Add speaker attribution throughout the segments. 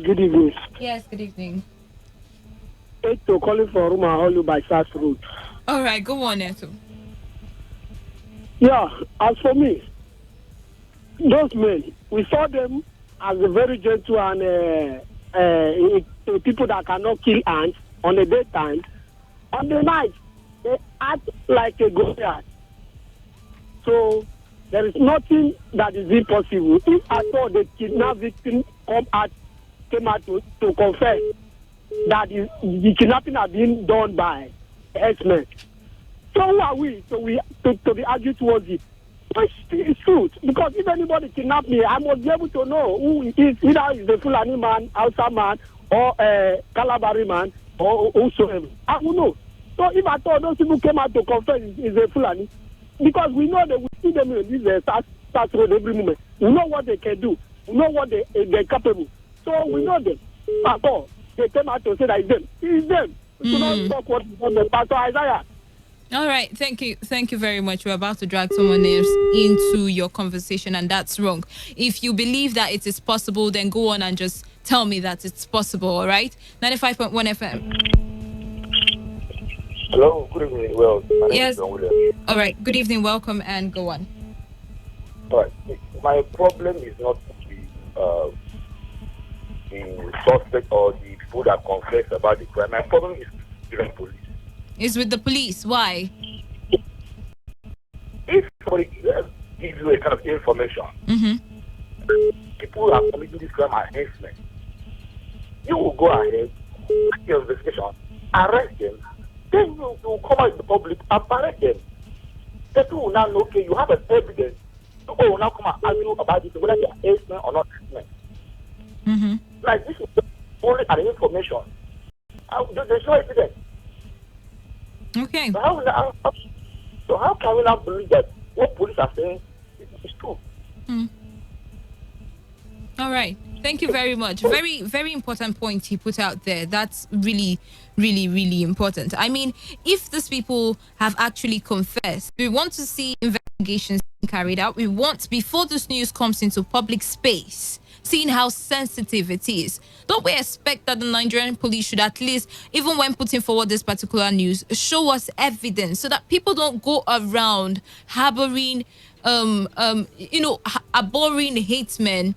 Speaker 1: good evening.
Speaker 2: Yes, good evening.
Speaker 1: Eto calling for Roma Holu by South Road.
Speaker 2: All right, go on, Eto.
Speaker 1: Yeah, as for me, those men, we saw them as a very gentle and people that cannot kill ants on the daytime. On the night, they act like a Goliath. So there is nothing that is impossible. If I saw the kidnapped victim came out to confess that the kidnapping had been done by X-Men. So who are we to be argued towards it? It's true, because if anybody kidnap me, I must be able to know who it is, either it's the Fulani man, Hausa man, or a Calabari man, or whosoever. I will know. So if I thought those people came out to confess is a Fulani, because we know that we see them in this start road every moment. We know what they can do. We know what they're capable. So we know them. At all, they came out to say that it's them. It's them. Do not talk what the Pastor Isaiah.
Speaker 2: All right, thank you very much. We're about to drag someone else into your conversation, and that's wrong. If you believe that it is possible, then go on and just tell me that it's possible. All right, 95.1 FM.
Speaker 3: Hello, good evening. Well,
Speaker 2: yes. All right, good evening. Welcome, and go on.
Speaker 3: All right, my problem is not the suspect or the people that confess about the crime. My problem is with the police.
Speaker 2: Is with the police. Why?
Speaker 3: If somebody gives you a kind of information, people who are committing this crime are herdsmen. You will go ahead, make your investigation, arrest them, then you will come out in the public and arrest them. People will now know, okay, you have an evidence. So, will now come and argue about this, whether they are herdsmen or not herdsmen. Like, this is only an information. There's no evidence.
Speaker 2: Okay.
Speaker 3: So how can we now believe that what police are saying is true?
Speaker 2: All right. Thank you very much. Very, very important point he put out there. That's really, really, really important. I mean, if these people have actually confessed, we want to see investigations carried out. We want, before this news comes into public space, seeing how sensitive it is, don't we expect that the Nigerian police should at least, even when putting forward this particular news, show us evidence so that people don't go around harboring, abhorring headsmen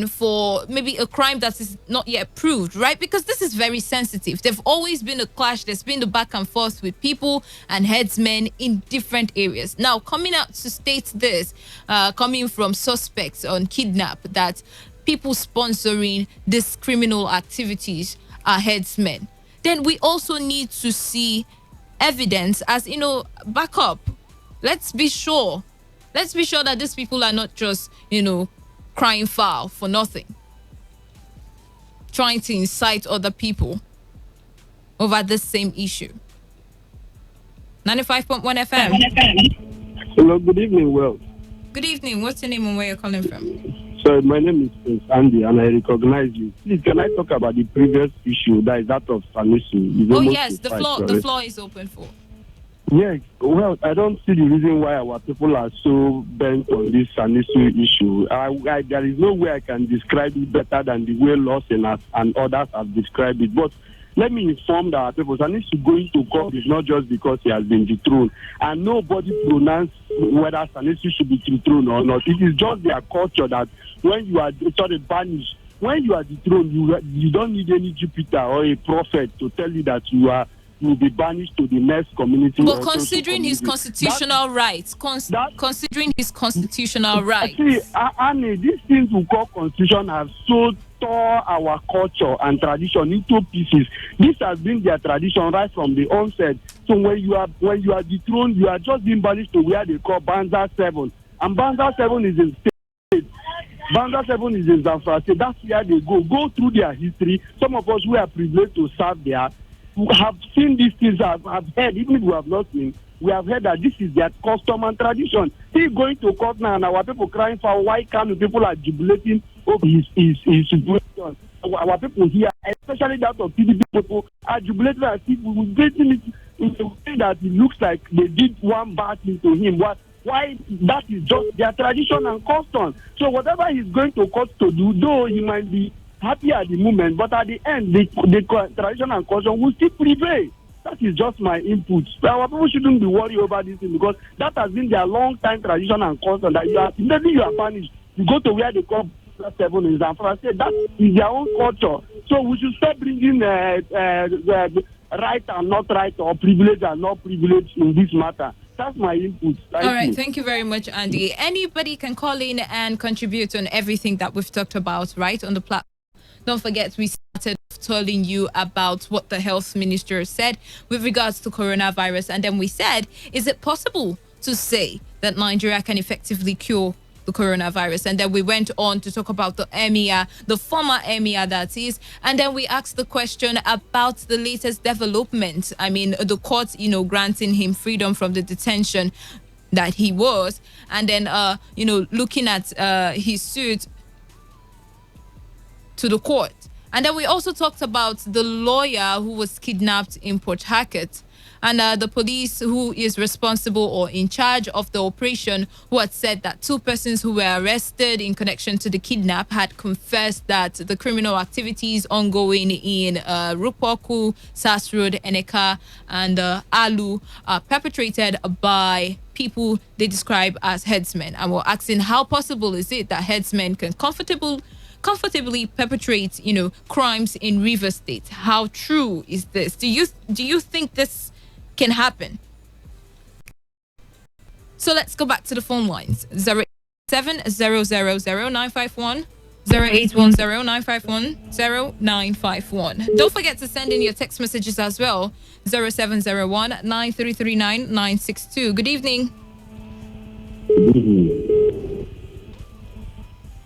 Speaker 2: for maybe a crime that is not yet proved, right? Because this is very sensitive. There've always been a clash. There's been the back and forth with people and headsmen in different areas. Now, coming out to state this, coming from suspects on kidnap, that people sponsoring these criminal activities are headsmen, then we also need to see evidence as, back up. Let's be sure that these people are not just, crying foul for nothing, trying to incite other people over this same issue. 95.1 FM.
Speaker 1: Hello, good evening, Well.
Speaker 2: Good evening. What's your name and where you're calling from?
Speaker 1: So my name is Prince Andy, and I recognize you. Please, can I talk about the previous issue, that is that of Sanusi?
Speaker 2: Oh yes, the floor is open for.
Speaker 1: Yes, well, I don't see the reason why our people are so bent on this Sanusi issue. There is no way I can describe it better than the way Lawson and others have described it. But let me inform our people, Sanusi going to court is not just because he has been dethroned. And nobody pronounced whether Sanusi should be dethroned or not. It is just their culture that when you are banished, when you are dethroned, you don't need any Jupiter or a prophet to tell you that you will be banished to the next community.
Speaker 2: But considering his constitutional rights, considering his constitutional rights.
Speaker 1: See, Annie, these things we call constitution have so tore our culture and tradition into pieces. This has been their tradition right from the onset. So when you are dethroned, you are just being banished to where they call Banza 7. And Banza 7 is in state. Banza 7 is in Zamfara State. That's where they go. Go through their history. Some of us who are privileged to serve there have seen these things, have heard, even if we have not seen, we have heard that this is their custom and tradition. He's going to court now and our people crying for why can't people are jubilating over his situation. Our people here, especially that of PDP people, are jubilating and people getting it in a way that it looks like they did one bad thing to him. Why that is just their tradition and custom. So whatever he's going to court to do, though he might be happy at the moment, but at the end, the tradition and custom will still prevail. That is just my input. So our people shouldn't be worried over this thing because that has been their long time tradition and custom. That immediately you are banished, you go to where they call 7 in Zamfara. Say that is their own culture. So we should start bringing right and not right or privilege and not privilege in this matter. That's my input.
Speaker 2: All right, thank you very much, Andy. Anybody can call in and contribute on everything that we've talked about, right, on the platform. Don't forget, we started telling you about what the health minister said with regards to coronavirus. And then we said, is it possible to say that Nigeria can effectively cure the coronavirus? And then we went on to talk about the emir, the former emir that is. And then we asked the question about the latest development. I mean, the court, granting him freedom from the detention that he was. And then, looking at his suit to the court. And then we also talked about the lawyer who was kidnapped in Port Harcourt, and the police who is responsible or in charge of the operation, who had said that 2 persons who were arrested in connection to the kidnap had confessed that the criminal activities ongoing in Rupoku, Sas Road, Eneka, and Alu are perpetrated by people they describe as headsmen. And we're asking, how possible is it that headsmen can comfortably perpetrate, crimes in River State? How true is this? Do you think this can happen? So let's go back to the phone lines. 087000951, 0810-951-0951. Don't forget to send in your text messages as well. 0701-9339-962. Good evening.
Speaker 4: Good evening.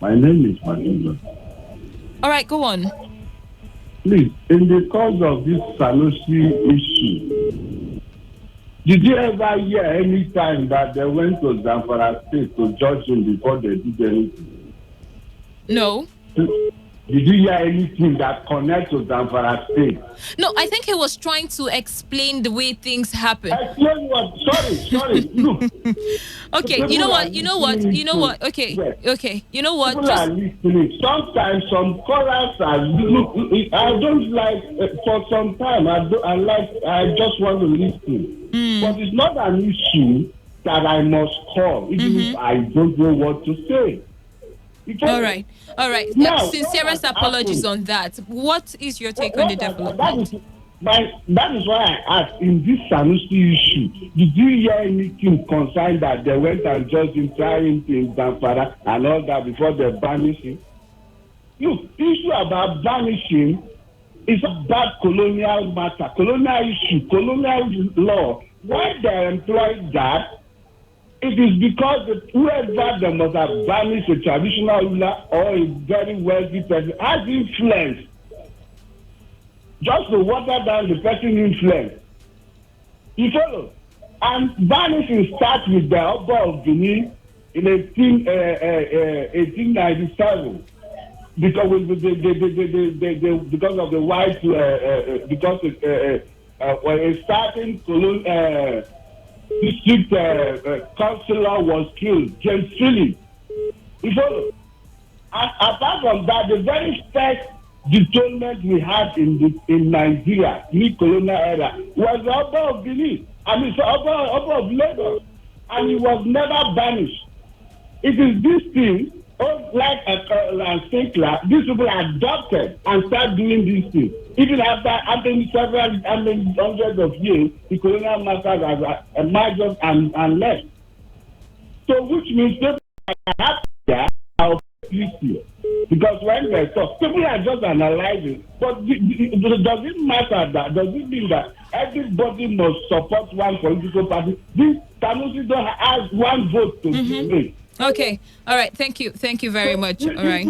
Speaker 4: My name is Matinga.
Speaker 2: All right, go on.
Speaker 4: Please, in the course of this Sanusi issue, did you ever hear any time that they went to Zamfara State to judge him before they did anything?
Speaker 2: No.
Speaker 4: Did you hear anything that connects to Zamfara State?
Speaker 2: No, I think he was trying to explain the way things happen.
Speaker 4: Explain what? Sorry. Look.
Speaker 2: Okay, you know what? Okay, okay. You know what?
Speaker 4: People are listening. Sometimes some callers are. I don't like for some time. I just want to listen. But it's not an issue that I must call, even if I don't know what to say.
Speaker 2: All right.
Speaker 4: Now,
Speaker 2: sincerest apologies on that. What is your take on the development?
Speaker 4: That is why I asked, in this Sanusi issue, did you hear anything concerned that they went and just trying in Zamfara and all that before they banished him? Look, the issue about banishing is about colonial matter, colonial issue, colonial law. Why they employed that? It is because whoever they must have banished a traditional ruler or a very wealthy person has influence. Just to water down the person's influence. You follow? And banishing starts with the Oba of Benin in 1897. Because of the white, because when a starting district councillor was killed, James Phillips. You follow? And apart from that, the very first dethronement we had in Nigeria, mid-colonial era, was the Oba of Benin. Oba of Lagos. And he was never banished. It is this thing, like Sinclair, these people adopted and start doing these things. Even after hundreds of years, the colonial masters have emerged and left. So, which means people are happy are here. Because when they talk, people are just analyzing. But does it matter that? Does it mean that everybody must support one political party? This Sanusi don't have one vote to make.
Speaker 2: Okay. All right. Thank you. Thank you very much. All right.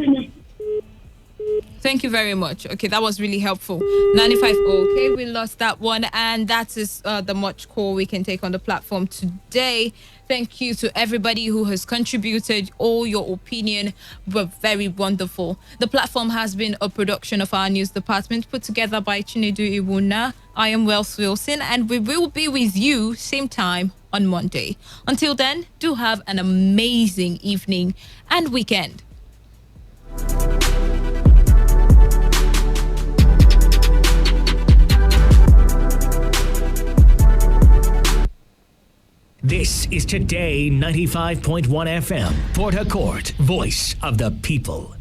Speaker 2: Thank you very much. Okay, that was really helpful. 95. Okay, we lost that one. And that is the much call we can take on the platform today. Thank you to everybody who has contributed. All your opinion were very wonderful. The platform has been a production of our news department put together by Chinedu Iwuna. I am Wells Wilson, and we will be with you same time on Monday. Until then, do have an amazing evening and weekend.
Speaker 5: This is Today 95.1 FM, Port Harcourt, voice of the people.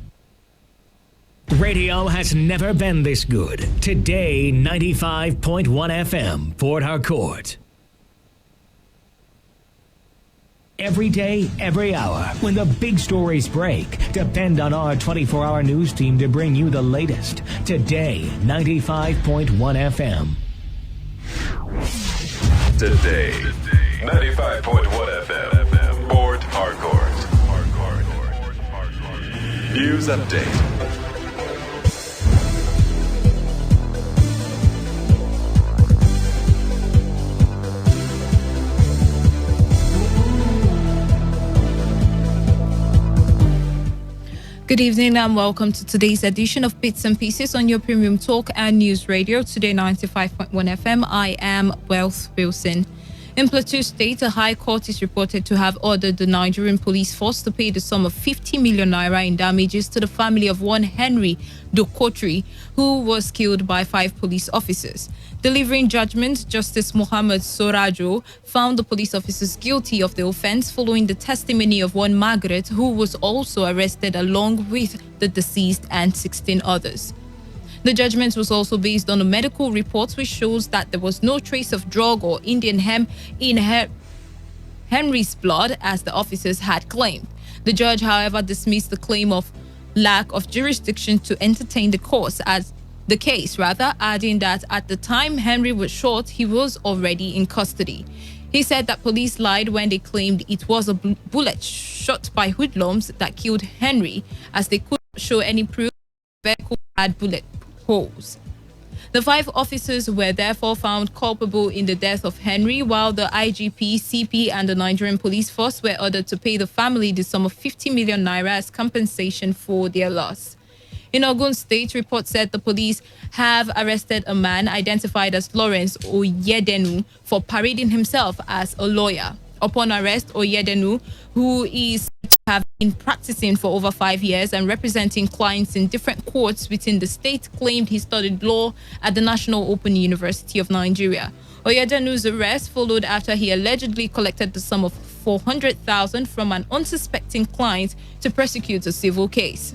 Speaker 5: Radio has never been this good. Today 95.1 FM, Port Harcourt. Every day, every hour, when the big stories break, depend on our 24-hour news team to bring you the latest. Today 95.1 FM.
Speaker 6: Today 95.1 FM, Port Harcourt. News update.
Speaker 2: Good evening and welcome to today's edition of Bits and Pieces on your premium talk and news radio, Today 95.1 FM. I am Wealth Wilson. In Plateau State, a high court is reported to have ordered the Nigerian police force to pay the sum of 50 million naira in damages to the family of one Henry Dokotri, who was killed by 5 police officers. Delivering judgment, Justice Mohammed Sorajo found the police officers guilty of the offense following the testimony of one Margaret, who was also arrested along with the deceased and 16 others. The judgment was also based on a medical report which shows that there was no trace of drug or Indian hemp in Henry's blood, as the officers had claimed. The judge, however, dismissed the claim of lack of jurisdiction to entertain the case, adding that at the time Henry was shot, he was already in custody. He said that police lied when they claimed it was a bullet shot by hoodlums that killed Henry, as they couldn't show any proof the vehicle had bullet holes. The 5 officers were therefore found culpable in the death of Henry, while the IGP, CP, and the Nigerian police force were ordered to pay the family the sum of 50 million naira as compensation for their loss. In Ogun State, reports said the police have arrested a man identified as Lawrence Oyedenu for parading himself as a lawyer. Upon arrest, Oyedenu, who is said to have been practicing for over 5 years and representing clients in different courts within the state, claimed he studied law at the National Open University of Nigeria. Oyedenu's arrest followed after he allegedly collected the sum of 400,000 from an unsuspecting client to prosecute a civil case.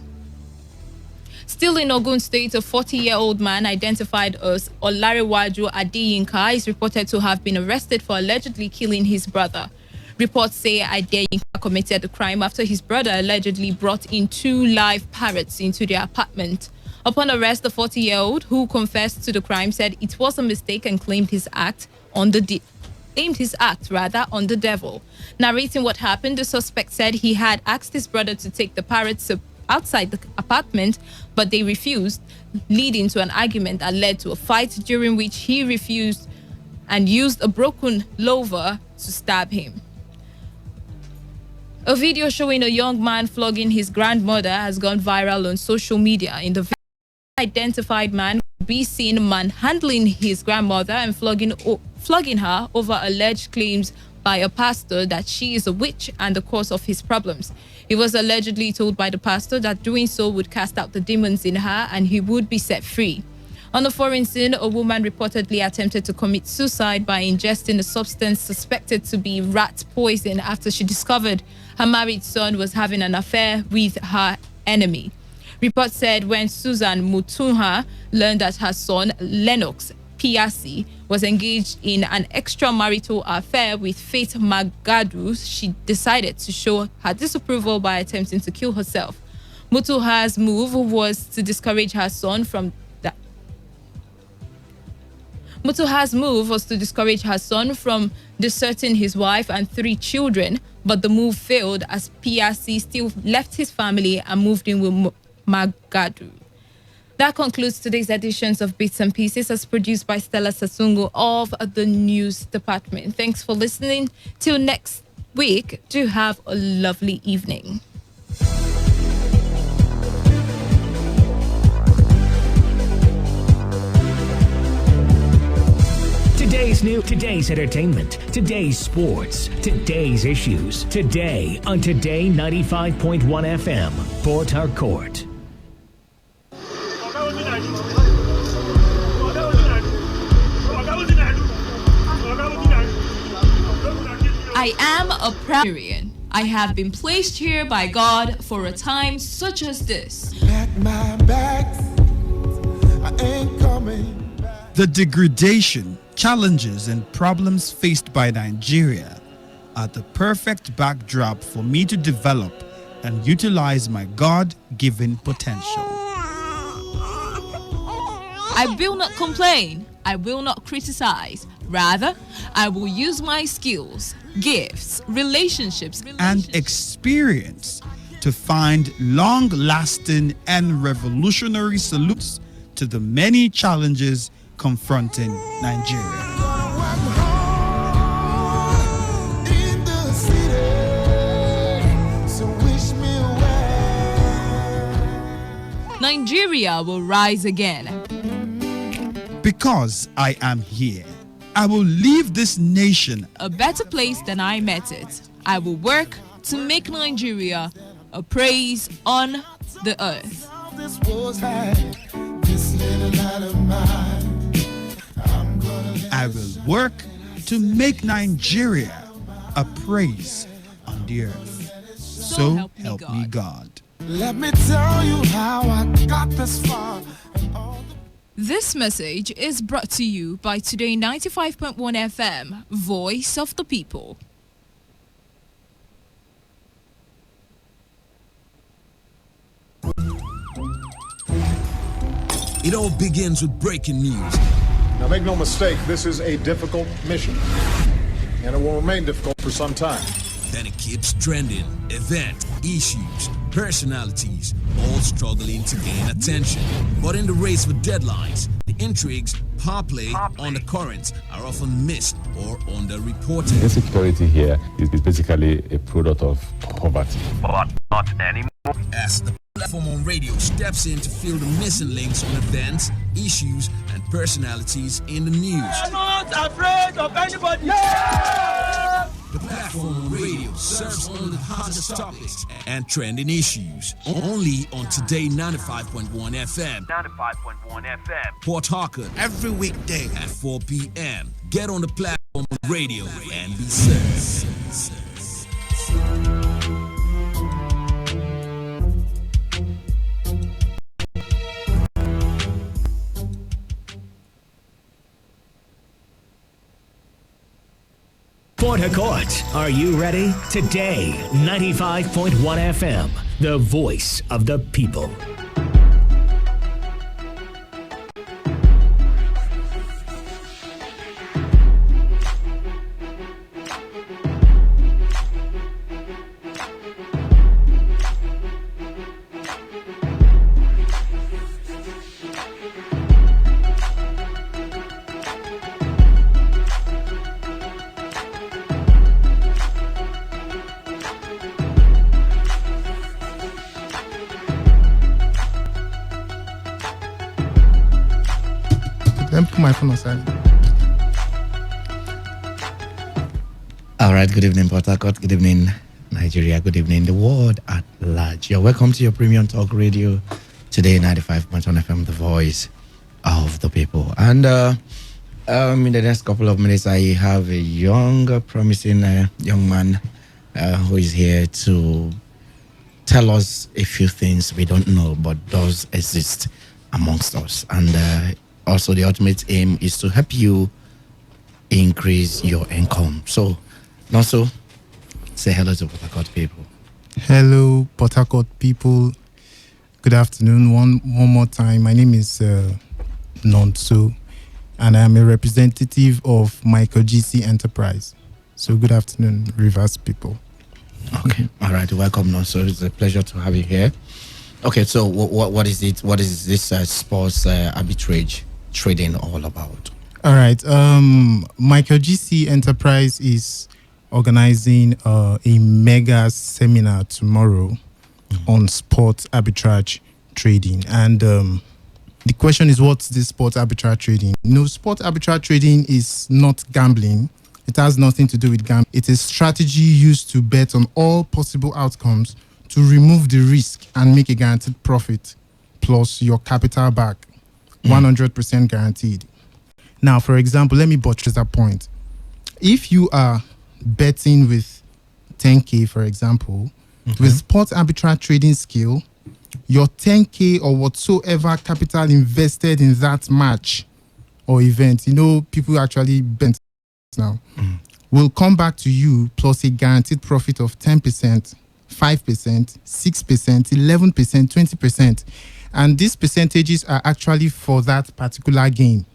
Speaker 2: Still in Ogun State, a 40-year-old man identified as Olarewaju Adeyinka is reported to have been arrested for allegedly killing his brother. Reports say Adeyinka committed the crime after his brother allegedly brought in 2 live parrots into their apartment. Upon arrest, the 40-year-old, who confessed to the crime, said it was a mistake and claimed his act on the devil. Narrating what happened, the suspect said he had asked his brother to take the parrots outside the apartment, but they refused, leading to an argument that led to a fight, during which he refused and used a broken lover to stab him. A video showing a young man flogging his grandmother has gone viral on social media. In the video, an identified man could be seen manhandling his grandmother and flogging her over alleged claims by a pastor that she is a witch and the cause of his problems. He was allegedly told by the pastor that doing so would cast out the demons in her and he would be set free. On the foreign scene, a woman reportedly attempted to commit suicide by ingesting a substance suspected to be rat poison after she discovered her married son was having an affair with her enemy. Reports said when Susan Mutunha learned that her son, Lennox Piasi, was engaged in an extramarital affair with Faith Magadu, she decided to show her disapproval by attempting to kill herself. Mutuha's move was to discourage her son from deserting his wife and 3 children, but the move failed as Piasi still left his family and moved in with Magadu. That concludes today's editions of Bits and Pieces, as produced by Stella Sasungu of the News Department. Thanks for listening. Till next week, do have a lovely evening.
Speaker 5: Today's news, today's entertainment, today's sports, today's issues. Today on Today 95.1 FM, Port Harcourt.
Speaker 2: I am a Prairian. I have been placed here by God for a time such as this.
Speaker 7: The degradation, challenges, and problems faced by Nigeria are the perfect backdrop for me to develop and utilize my God-given potential.
Speaker 2: I will not complain. I will not criticize. Rather, I will use my skills, gifts, relationships,
Speaker 7: and experience to find long-lasting and revolutionary solutions to the many challenges confronting Nigeria.
Speaker 2: Nigeria will rise again.
Speaker 7: Because I am here, I will leave this nation
Speaker 2: a better place than I met it. I will work to make Nigeria a praise on the earth.
Speaker 7: I will work to make Nigeria a praise on the earth. So help me God.
Speaker 8: Let me tell you how I got this far.
Speaker 2: This message is brought to you by Today 95.1 FM, Voice of the People.
Speaker 9: It all begins with breaking news.
Speaker 10: Now make no mistake, this is a difficult mission, and it will remain difficult for some time.
Speaker 9: Then it keeps trending. Events, issues, personalities, all struggling to gain attention. But in the race for deadlines, the intrigues, power play, undercurrents are often missed or underreported.
Speaker 11: Insecurity here is basically a product of poverty.
Speaker 12: But not anymore.
Speaker 9: As the platform on radio steps in to fill the missing links on events, issues, and personalities in the news.
Speaker 13: I'm not afraid of anybody. Yeah!
Speaker 9: The platform on radio serves only the hottest topics and trending issues. Only on Today 95.1 FM.
Speaker 12: 95.1 FM.
Speaker 9: Port Harcourt. Every weekday at 4 p.m. Get on the platform on radio and be served.
Speaker 5: Port Harcourt, are you ready? Today, 95.1 FM, the voice of the people.
Speaker 14: Put my phone aside.
Speaker 15: All right, good evening, Port Harcourt. Good evening, Nigeria. Good evening, the world at large. You're welcome to your premium talk radio, Today 95.1 FM, the voice of the people. And in the next couple of minutes, I have a young, promising young man who is here to tell us a few things we don't know, but does exist amongst us. And also, the ultimate aim is to help you increase your income. So, also, say hello to Port Harcourt people.
Speaker 14: Hello, Port Harcourt people. Good afternoon. One more time. My name is Nonso, and I am a representative of Michael GC Enterprise. So, good afternoon, Rivers people.
Speaker 15: Okay. All right. Welcome, Nonso. It's a pleasure to have you here. Okay. So, what is it? What is this sports arbitrage trading all about?
Speaker 14: All right. Michael GC Enterprise is organizing a mega seminar tomorrow on sports arbitrage trading, and The question is, what's this sport arbitrage trading? No, sport arbitrage trading is not gambling. It has nothing to do with gambling. It is strategy used to bet on all possible outcomes to remove the risk and make a guaranteed profit plus your capital back. 100% guaranteed. Now, for example, let me buttress that point. If you are betting with 10K, for example, with sport arbitrage trading skill, your 10K or whatsoever capital invested in that match or event, people actually bet now, will come back to you plus a guaranteed profit of 10%, 5%, 6%, 11%, 20%. And these percentages are actually for that particular game.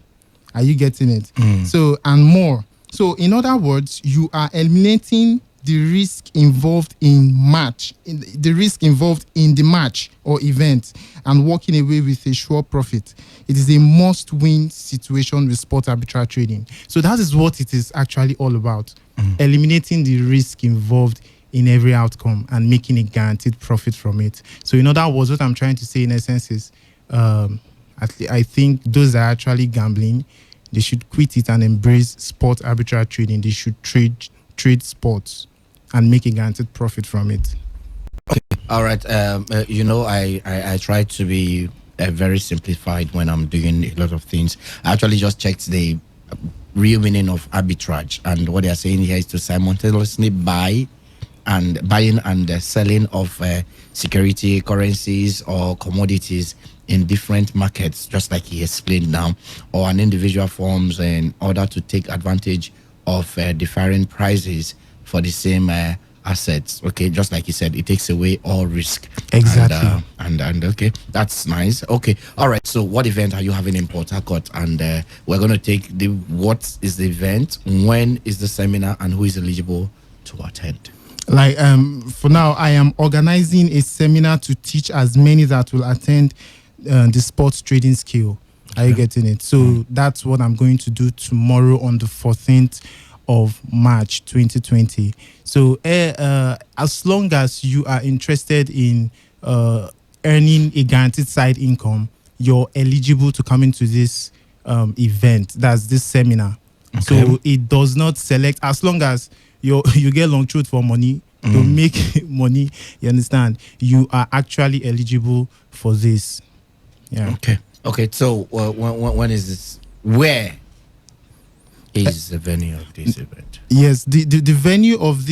Speaker 14: Are you getting it? So, and more. So, in other words, you are eliminating the risk involved in the match or event and walking away with a sure profit. It is a must-win situation with sport arbitrage trading. So that is what it is actually all about. Eliminating the risk involved in every outcome and making a guaranteed profit from it. So in other words, what I'm trying to say in essence is, I think those that are actually gambling, they should quit it and embrace sport arbitrage trading. They should trade sports and make a guaranteed profit from it.
Speaker 15: Okay. All right. I try to be very simplified when I'm doing a lot of things. I actually just checked the real meaning of arbitrage, and what they are saying here is to simultaneously buying and selling of security, currencies, or commodities in different markets, just like he explained now, or an individual forms in order to take advantage of different prices for the same assets. Okay, just like he said, it takes away all risk.
Speaker 14: Exactly.
Speaker 15: And okay, that's nice. Okay, all right. So, what event are you having in Port Harcourt? And we're going to take what is the event, when is the seminar, and who is eligible to attend?
Speaker 14: Like for now, I am organizing a seminar to teach as many that will attend the sports trading skill. Are you getting it? So that's what I'm going to do tomorrow on the 14th of March 2020. So as long as you are interested in earning a guaranteed side income, you're eligible to come into this event. That's this seminar. Okay. So it does not select, as long as you get long truth for money to make money, you understand, you are actually eligible for this. Yeah.
Speaker 15: Okay. So when is this? Where is the venue of this event?
Speaker 14: Yes, the venue of this